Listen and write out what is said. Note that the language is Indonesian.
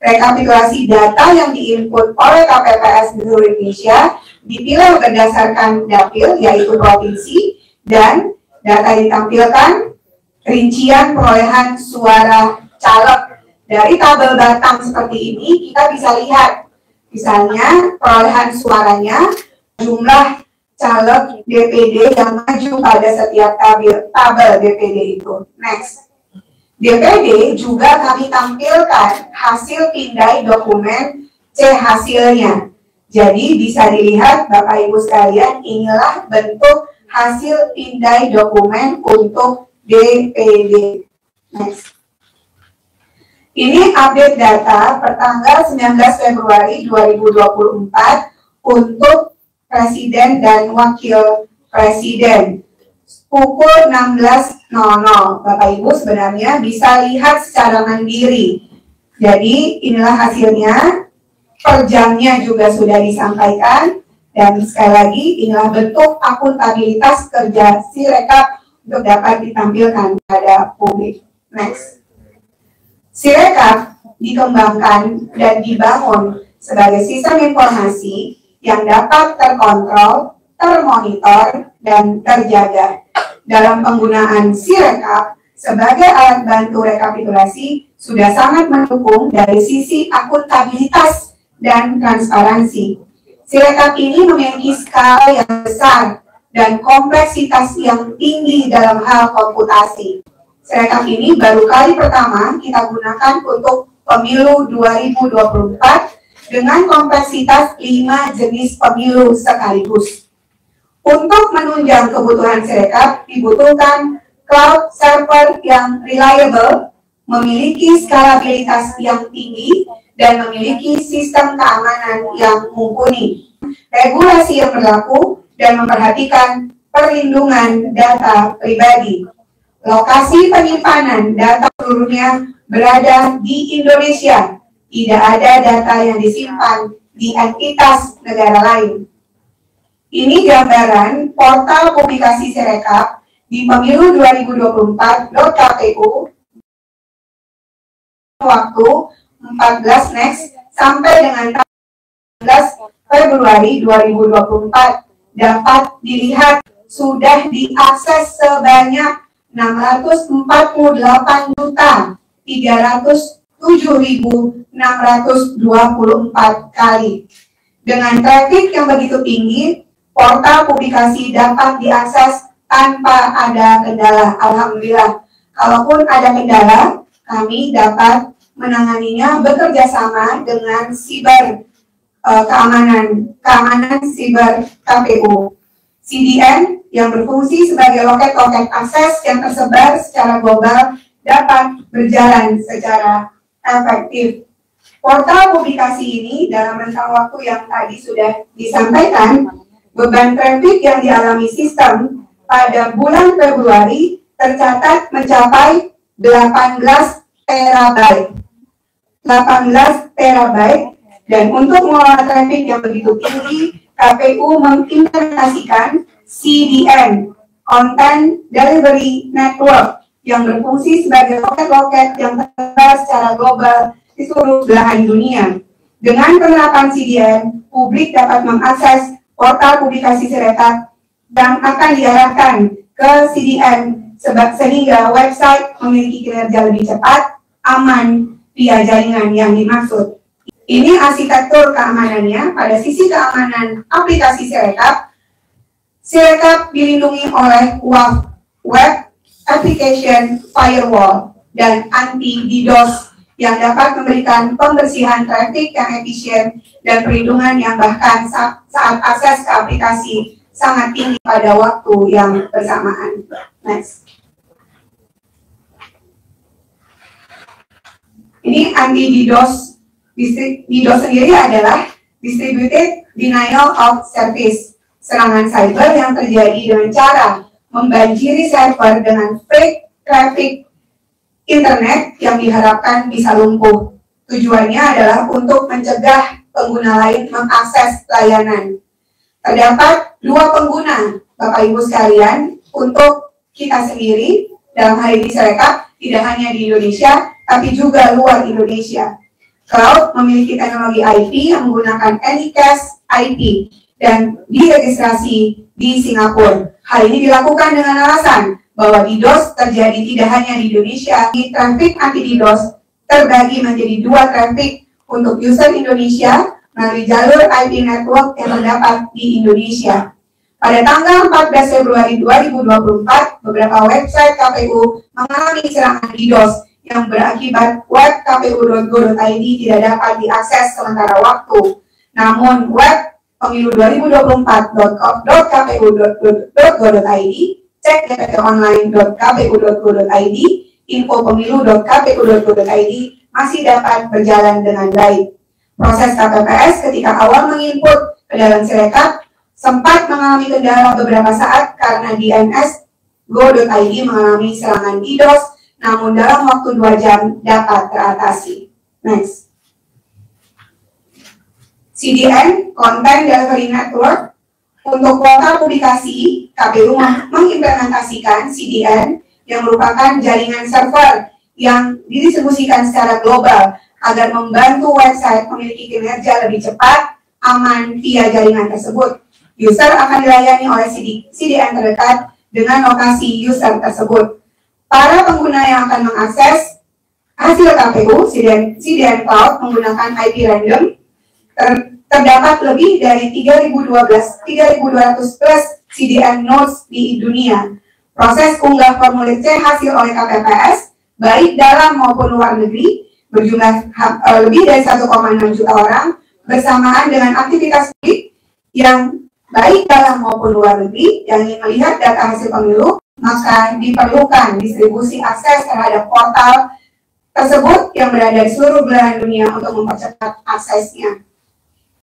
rekapitulasi data yang diinput oleh KPPS di seluruh Indonesia dipilih berdasarkan dapil, yaitu provinsi, dan data ditampilkan rincian perolehan suara caleg. Dari tabel batang seperti ini kita bisa lihat, misalnya perolehan suaranya, jumlah caleg DPD yang maju pada setiap tabel DPD itu. Next. DPD juga kami tampilkan hasil pindai dokumen C hasilnya. Jadi bisa dilihat Bapak Ibu sekalian, inilah bentuk hasil pindai dokumen untuk DPD. Next. Ini update data pertanggal 19 Februari 2024 untuk Presiden dan Wakil Presiden. Pukul 16.00, Bapak Ibu sebenarnya bisa lihat secara mandiri. Jadi inilah hasilnya, per jamnya juga sudah disampaikan, dan sekali lagi inilah bentuk akuntabilitas kerja Sirekap untuk dapat ditampilkan pada publik. Next. Sirekap dikembangkan dan dibangun sebagai sistem informasi yang dapat terkontrol, termonitor, dan terjaga. Dalam penggunaan Sirekap sebagai alat bantu rekapitulasi sudah sangat mendukung dari sisi akuntabilitas dan transparansi. Sirekap ini memiliki skala yang besar dan kompleksitas yang tinggi dalam hal komputasi. Sirekap ini baru kali pertama kita gunakan untuk pemilu 2024 dengan kompleksitas 5 jenis pemilu sekaligus. Untuk menunjang kebutuhan Sirekap dibutuhkan cloud server yang reliable, memiliki skalabilitas yang tinggi, dan memiliki sistem keamanan yang mumpuni, regulasi yang berlaku, dan memperhatikan perlindungan data pribadi. Lokasi penyimpanan data seluruhnya berada di Indonesia. Tidak ada data yang disimpan di entitas negara lain. Ini gambaran portal publikasi Sirekap di pemilu 2024.kpu waktu 14 next sampai dengan 14 Februari 2024 dapat dilihat sudah diakses sebanyak 604.307.624 kali. Dengan traffic yang begitu tinggi, portal publikasi dapat diakses tanpa ada kendala. Alhamdulillah. Kalaupun ada kendala, kami dapat menanganinya bekerja sama dengan keamanan siber KPU. CDN yang berfungsi sebagai loket-loket akses yang tersebar secara global dapat berjalan secara efektif. Portal publikasi ini dalam rentang waktu yang tadi sudah disampaikan, beban traffic yang dialami sistem pada bulan Februari tercatat mencapai 18 terabyte. 18 terabyte, dan untuk mengelola traffic yang begitu tinggi, KPU mengimplementasikan CDN, Content Delivery Network, yang berfungsi sebagai loket-loket yang tersebar secara global di seluruh belahan dunia. Dengan penerapan CDN, publik dapat mengakses portal publikasi Sirekap yang akan diarahkan ke CDN sehingga website memiliki kinerja lebih cepat, aman via jaringan yang dimaksud. Ini arsitektur keamanannya. Pada sisi keamanan aplikasi Sirekap, Sirekap dilindungi oleh WAF, Web Application Firewall, dan anti-DDoS yang dapat memberikan pembersihan traffic yang efisien dan perlindungan yang bahkan saat akses ke aplikasi sangat tinggi pada waktu yang bersamaan. Next. Ini anti-DDoS. DDoS sendiri adalah Distributed Denial of Service, serangan cyber yang terjadi dengan cara membanjiri server dengan fake traffic internet yang diharapkan bisa lumpuh. Tujuannya adalah untuk mencegah pengguna lain mengakses layanan. Terdapat dua pengguna, Bapak Ibu sekalian, untuk kita sendiri, dalam hal ini Sirekap, tidak hanya di Indonesia, tapi juga luar Indonesia. Cloud memiliki teknologi IP yang menggunakan Anycast IP dan diregistrasi di Singapura. Hal ini dilakukan dengan alasan bahwa DDoS terjadi tidak hanya di Indonesia. Traffic anti-DDoS terbagi menjadi dua traffic untuk user Indonesia melalui jalur IP network yang terdapat di Indonesia. Pada tanggal 14 Februari 2024, beberapa website KPU mengalami serangan DDoS yang berakibat web kpu.go.id tidak dapat diakses sementara waktu. Namun, web pemilu2024.kpu.go.id, cek dptonline.kpu.go.id, infopemilu.kpu.go.id masih dapat berjalan dengan baik. Proses KPPS ketika awal menginput ke dalam Sirekap sempat mengalami kendala beberapa saat karena DNS.go.id mengalami serangan DDoS, namun dalam waktu 2 jam dapat teratasi. Next. CDN, Content Delivery Network. Untuk kuota publikasi, KPU mengimplementasikan CDN yang merupakan jaringan server yang didistribusikan secara global agar membantu website memiliki kinerja lebih cepat, aman via jaringan tersebut. User akan dilayani oleh CDN terdekat dengan lokasi user tersebut. Para pengguna yang akan mengakses hasil KPU, CDN Cloud menggunakan IP random, terdapat lebih dari 3.200 plus CDN nodes di dunia. Proses unggah formulir C hasil oleh KPPS, baik dalam maupun luar negeri, berjumlah lebih dari 1,6 juta orang, bersamaan dengan aktivitas publik yang baik dalam maupun luar negeri yang ingin melihat data hasil pemilu, maka diperlukan distribusi akses terhadap portal tersebut yang berada di seluruh belahan dunia untuk mempercepat aksesnya.